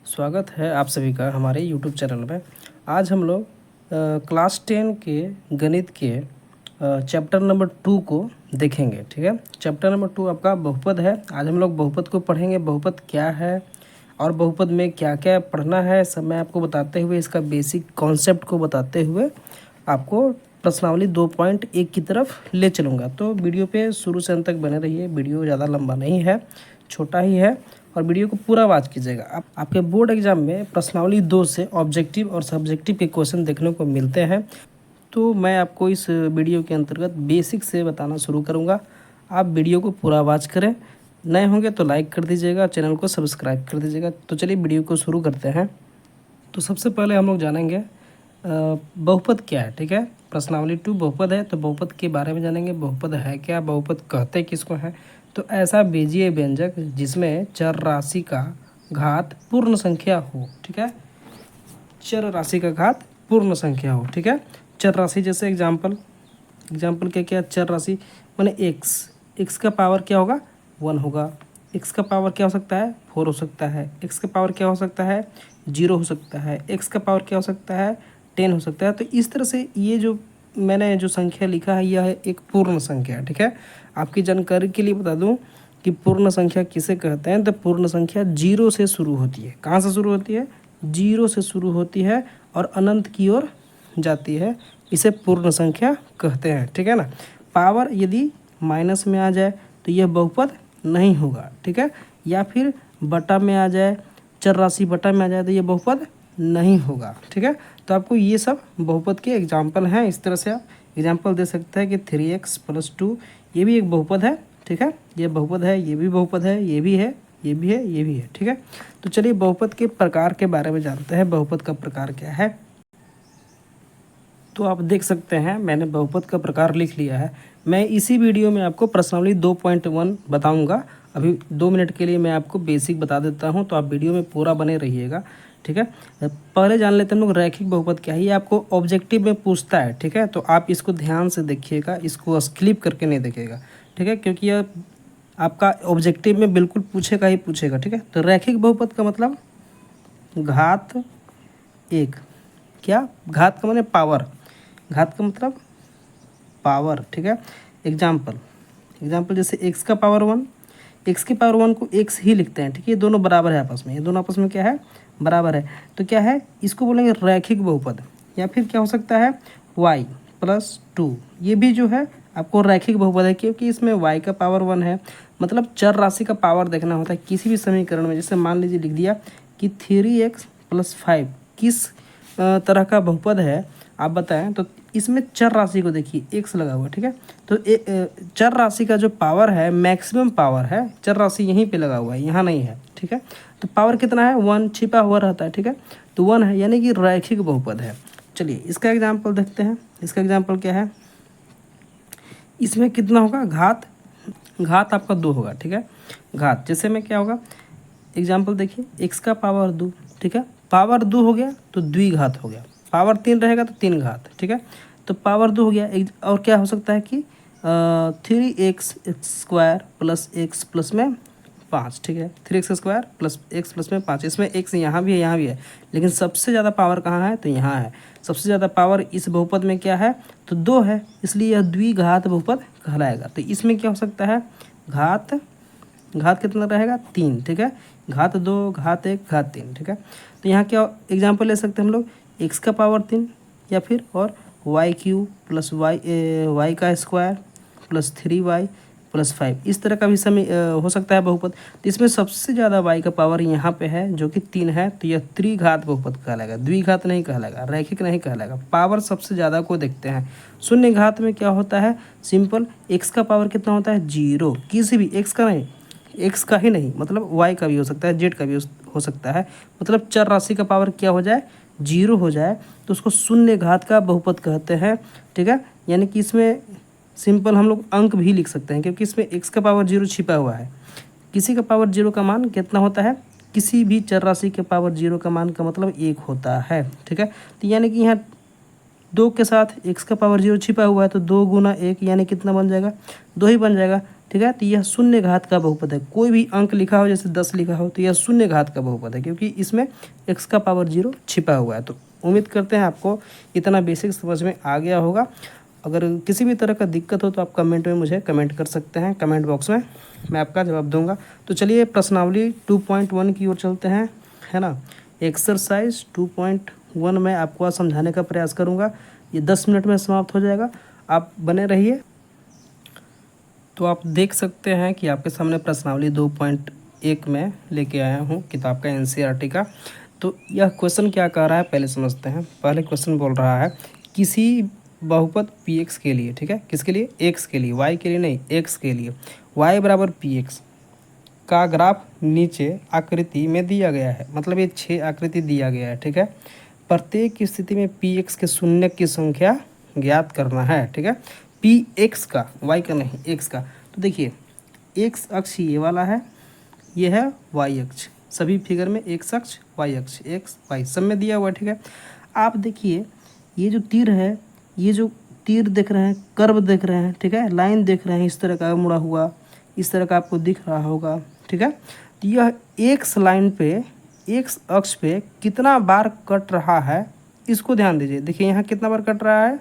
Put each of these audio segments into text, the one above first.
स्वागत है आप सभी का हमारे यूट्यूब चैनल में। आज हम लोग क्लास 10 के गणित के चैप्टर नंबर 2 को देखेंगे। ठीक है, चैप्टर नंबर 2 आपका बहुपद है। आज हम लोग बहुपद को पढ़ेंगे, बहुपद क्या है और बहुपद में क्या क्या पढ़ना है सब मैं आपको बताते हुए, इसका बेसिक कॉन्सेप्ट को बताते हुए आपको प्रश्नावली 2.1 की तरफ ले चलूँगा। तो वीडियो पे शुरू से अंत तक बने रहिए। वीडियो ज़्यादा लंबा नहीं है, छोटा ही है और वीडियो को पूरा वॉच कीजिएगा। आपके बोर्ड एग्जाम में प्रश्नावली 2 से ऑब्जेक्टिव और सब्जेक्टिव के क्वेश्चन देखने को मिलते हैं। तो मैं आपको इस वीडियो के अंतर्गत बेसिक से बताना शुरू करूँगा। आप वीडियो को पूरा वॉच करें। नए होंगे तो लाइक कर दीजिएगा, चैनल को सब्सक्राइब कर दीजिएगा। तो चलिए वीडियो को शुरू करते हैं। तो सबसे पहले हम लोग जानेंगे बहुपद क्या है। ठीक है, प्रश्नावली 2 बहुपद है, तो बहुपद के बारे में जानेंगे। बहुपद है क्या, बहुपद कहते किसको हैं। तो ऐसा बीजीय व्यंजक जिसमें चर राशि का घात पूर्ण संख्या हो। ठीक है, चर राशि का घात पूर्ण संख्या हो। ठीक है, चर राशि जैसे एग्जाम्पल क्या क्या, चर राशि माने एक्स का पावर क्या होगा, 1 होगा। एक्स का पावर क्या हो सकता है, 4 हो सकता है। एक्स का पावर क्या हो सकता है, 0 हो सकता है। एक्स का पावर क्या हो सकता है, 10 हो सकता है। तो इस तरह से ये जो मैंने जो संख्या लिखा है यह एक पूर्ण संख्या है। ठीक है, आपकी जानकारी के लिए बता दूं कि पूर्ण संख्या किसे कहते हैं। तो पूर्ण संख्या 0 से शुरू होती है। कहाँ से शुरू होती है, 0 से शुरू होती है और अनंत की ओर जाती है, इसे पूर्ण संख्या कहते हैं। ठीक है ना, पावर यदि माइनस में आ जाए तो यह बहुपद नहीं होगा। ठीक है, या फिर बटा में आ जाए, चर राशि बटा में आ जाए तो यह बहुपद नहीं होगा। ठीक है, तो आपको ये सब बहुपद के एग्जाम्पल हैं। इस तरह से आप एग्जाम्पल दे सकते हैं कि 3x + 2 ये भी एक बहुपद है। ठीक है, ये बहुपद है, ये भी बहुपद है, ये भी है, ये भी है, ये भी है। ठीक है, तो चलिए बहुपद के प्रकार के बारे में जानते हैं। बहुपद का प्रकार क्या है, तो आप देख सकते हैं मैंने बहुपद का प्रकार लिख लिया है। मैं इसी वीडियो में आपको प्रश्नावली 2.1 बताऊंगा। अभी 2 मिनट के लिए मैं आपको बेसिक बता देता हूं, तो आप वीडियो में पूरा बने रहिएगा। ठीक है, पहले जान लेते हैं हम लोग रैखिक बहुपद क्या है। ये आपको ऑब्जेक्टिव में पूछता है। ठीक है, तो आप इसको ध्यान से देखिएगा, इसको स्किप करके नहीं देखिएगा। ठीक है, क्योंकि यह आपका ऑब्जेक्टिव में बिल्कुल पूछेगा ही पूछेगा। ठीक है, तो रैखिक बहुपद का मतलब घात 1, क्या, घात का मतलब पावर, घात का मतलब पावर। ठीक है, एग्जाम्पल जैसे एक्स का पावर 1, एक्स के पावर 1 को एक्स ही लिखते हैं। ठीक है, ये दोनों बराबर है आपस में, ये दोनों आपस में क्या है, बराबर है। तो क्या है, इसको बोलेंगे रैखिक बहुपद। या फिर क्या हो सकता है, y + 2, ये भी जो है आपको रैखिक बहुपद है, क्योंकि इसमें y का पावर 1 है। मतलब चर राशि का पावर देखना होता है किसी भी समीकरण में। जैसे मान लीजिए लिख दिया कि 3x + 5 किस तरह का बहुपद है आप बताएं। तो इसमें चर राशि को देखिए, x लगा हुआ। ठीक है, तो चर राशि का जो पावर है, मैक्सिमम पावर है, चर राशि यहीं पे लगा हुआ है, यहाँ नहीं है। ठीक है, तो पावर कितना है, 1 छिपा हुआ रहता है। ठीक है, तो 1 है, यानी कि रैखिक बहुपद है। चलिए इसका एग्जाम्पल देखते हैं। इसका एग्जाम्पल क्या है, इसमें कितना होगा, घात आपका 2 होगा। ठीक है, घात जैसे में क्या होगा, एग्जाम्पल देखिए, एक्स का पावर 2। ठीक है, पावर 2 हो गया तो द्विघात हो गया। पावर 3 रहेगा तो 3 घात। ठीक है, तो पावर 2 हो गया। और क्या हो सकता है कि 3x² + x प्लस में 5। ठीक है, 3x² + x प्लस में 5। इसमें x यहाँ भी है, यहाँ भी है, लेकिन सबसे ज़्यादा पावर कहाँ है, तो यहाँ है। सबसे ज़्यादा पावर इस बहुपद में क्या है, तो 2 है, इसलिए यह द्विघात बहुपद कहलाएगा। तो इसमें क्या हो सकता है, घात कितना रहेगा, 3। ठीक है, घात 2, घात 1, घात 3। ठीक है, तो यहाँ क्या एग्जाम्पल ले सकते हैं हम लोग, x का पावर 3 या फिर और y³ + y² + 3y + 5, इस तरह का भी हो सकता है बहुपद। तो इसमें सबसे ज़्यादा y का पावर यहाँ पे है जो कि 3 है, तो यह त्रिघात बहुपद कहलाएगा, द्विघात नहीं कहलाएगा, रैखिक नहीं कहलाएगा। पावर सबसे ज़्यादा को देखते हैं। शून्य घात में क्या होता है, सिंपल x का पावर कितना होता है, 0। किसी भी x का नहीं, x का ही नहीं, मतलब y का भी हो सकता है, z का भी हो सकता है। मतलब चर राशि का पावर क्या हो जाए, 0 हो जाए, तो उसको शून्य घात का बहुपद कहते हैं। ठीक है, यानी कि इसमें सिंपल हम लोग अंक भी लिख सकते हैं, क्योंकि इसमें x का पावर 0 छिपा हुआ है। किसी का पावर 0 का मान कितना होता है, किसी भी चर राशि के पावर 0 का मान का मतलब 1 होता है। ठीक है, तो यानी कि यहाँ 2 के साथ x का पावर 0 छिपा हुआ है, तो 2 × 1 यानी कितना बन जाएगा, 2 ही बन जाएगा। ठीक है। तो यह शून्य घात का बहुपद है। कोई भी अंक लिखा हो, जैसे 10 लिखा हो, तो यह शून्य घात का बहुपद है, क्योंकि इसमें x का पावर 0 छिपा हुआ है। तो उम्मीद करते हैं आपको इतना बेसिक समझ में आ गया होगा। अगर किसी भी तरह का दिक्कत हो तो आप कमेंट में मुझे कमेंट कर सकते हैं, कमेंट बॉक्स में मैं आपका जवाब दूंगा। तो चलिए प्रश्नावली 2.1 की ओर चलते हैं, है ना। एक्सरसाइज 2.1 में आपको आज समझाने का प्रयास करूंगा। ये 10 मिनट में समाप्त हो जाएगा, आप बने रहिए। तो आप देख सकते हैं कि आपके सामने प्रश्नावली 2.1 में लेके आया हूँ किताब का NCERT का। तो यह क्वेश्चन क्या कह रहा है पहले समझते हैं। पहले क्वेश्चन बोल रहा है किसी बहुपद px के लिए, ठीक है, किसके लिए, x के लिए, y के लिए नहीं, x के लिए, y बराबर px का ग्राफ नीचे आकृति में दिया गया है। मतलब ये 6 आकृति दिया गया है, ठीक है। प्रत्येक स्थिति में px के शून्य की संख्या ज्ञात करना है, ठीक है। px का, y का नहीं, x का। तो देखिए x अक्ष ये वाला है, ये है y अक्ष। सभी फिगर में x अक्ष, y अक्ष, x y सब में दिया हुआ है, ठीक है। आप देखिए ये जो तीर है, ये जो तीर देख रहे हैं, कर्व देख रहे हैं, ठीक है, लाइन देख रहे हैं, इस तरह का मुड़ा हुआ, इस तरह का आपको दिख रहा होगा, ठीक है। तो यह एक्स लाइन पे, एक्स अक्ष पे कितना बार कट रहा है, इसको ध्यान दीजिए। देखिए यहाँ कितना बार कट रहा है,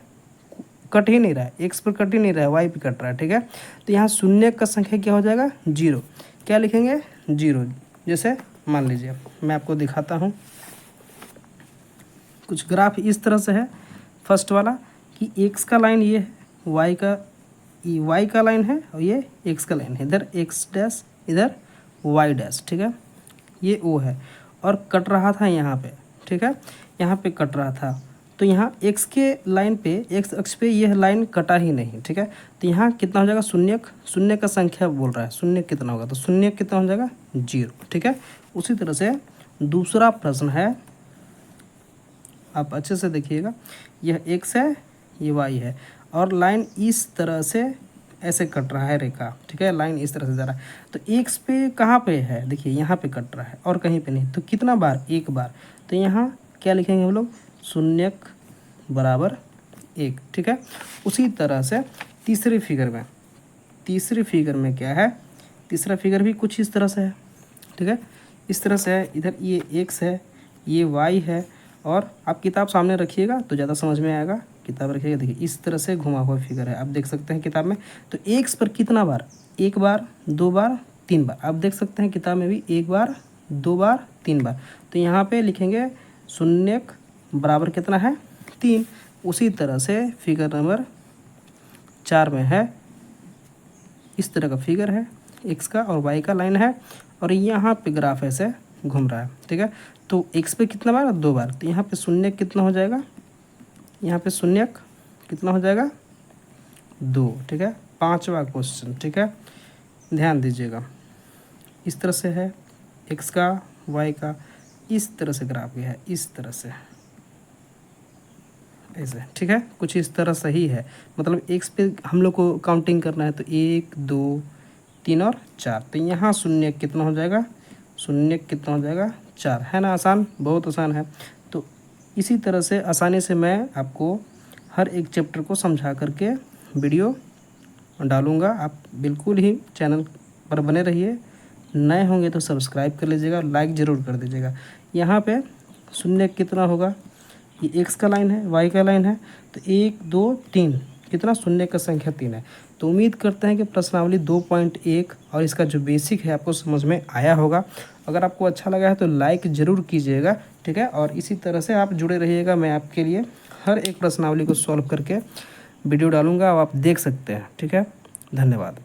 कट ही नहीं रहा है, एक्स पर कट ही नहीं रहा है, वाई पे कट रहा है, ठीक है। तो यहाँ शून्य का संख्या क्या हो जाएगा, 0। क्या लिखेंगे, 0। जैसे मान लीजिए मैं आपको दिखाता हूँ, कुछ ग्राफ इस तरह से है। फर्स्ट वाला कि x का लाइन ये है, y का लाइन है, और ये x का लाइन है। इधर x डैश, इधर y डैश, ठीक है। ये O है और कट रहा था यहाँ पे, ठीक है, यहाँ पे कट रहा था। तो यहाँ x के लाइन पे, x अक्ष पे यह लाइन कटा ही नहीं, ठीक है। तो यहाँ कितना हो जाएगा, शून्य का संख्या बोल रहा है, शून्य कितना होगा, तो शून्य कितना हो जाएगा, 0, ठीक है। उसी तरह से दूसरा प्रश्न है, आप अच्छे से देखिएगा। यह x है, ये y है, और लाइन इस तरह से ऐसे कट रहा है रेखा, ठीक है। लाइन इस तरह से जा रहा है। तो x पे कहाँ पे है, देखिए यहाँ पे कट रहा है और कहीं पे नहीं। तो कितना बार, एक बार। तो यहाँ क्या लिखेंगे हम लोग, शून्य बराबर 1, ठीक है। उसी तरह से तीसरी फिगर में क्या है, तीसरा फिगर भी कुछ इस तरह से है, ठीक है। इस तरह से है, इधर ये x है, ये y है, और आप किताब सामने रखिएगा तो ज़्यादा समझ में आएगा। किताब रखिएगा, देखिए इस तरह से घुमा हुआ फिगर है, आप देख सकते हैं किताब में। तो x पर कितना बार, 1 बार, 2 बार, 3 बार, आप देख सकते हैं किताब में भी 1 बार, 2 बार, 3 बार। तो यहाँ पे लिखेंगे शून्य बराबर कितना है, 3। उसी तरह से फिगर नंबर 4 में है, इस तरह का फिगर है, x का और y का लाइन है, और यहाँ पे ग्राफ ऐसे घूम रहा है, ठीक है। तो x पे कितना बार, 2 बार। तो यहाँ पे शून्य कितना हो जाएगा, यहाँ पे शून्य कितना हो जाएगा, 2, ठीक है। 5वां क्वेश्चन, ठीक है, ध्यान दीजिएगा। इस तरह से है, x का, y का, इस तरह से ग्राफ गया है, इस तरह से ऐसे, ठीक है। कुछ इस तरह से ही है, मतलब x पे हम लोग को काउंटिंग करना है। तो 1, 2, 3 और 4। तो यहाँ शून्य कितना हो जाएगा, शून्य कितना हो जाएगा, 4, है ना। आसान, बहुत आसान है। तो इसी तरह से आसानी से मैं आपको हर एक चैप्टर को समझा करके वीडियो डालूँगा। आप बिल्कुल ही चैनल पर बने रहिए। नए होंगे तो सब्सक्राइब कर लीजिएगा, लाइक ज़रूर कर दीजिएगा। यहाँ पे शून्य कितना होगा, ये x का लाइन है, y का लाइन है। तो 1, 2, 3, कितना, शून्य का संख्या 3 है। तो उम्मीद करते हैं कि प्रश्नावली 2.1 और इसका जो बेसिक है आपको समझ में आया होगा। अगर आपको अच्छा लगा है तो लाइक ज़रूर कीजिएगा, ठीक है। और इसी तरह से आप जुड़े रहिएगा, मैं आपके लिए हर एक प्रश्नावली को सॉल्व करके वीडियो डालूँगा, आप देख सकते हैं, ठीक है। धन्यवाद।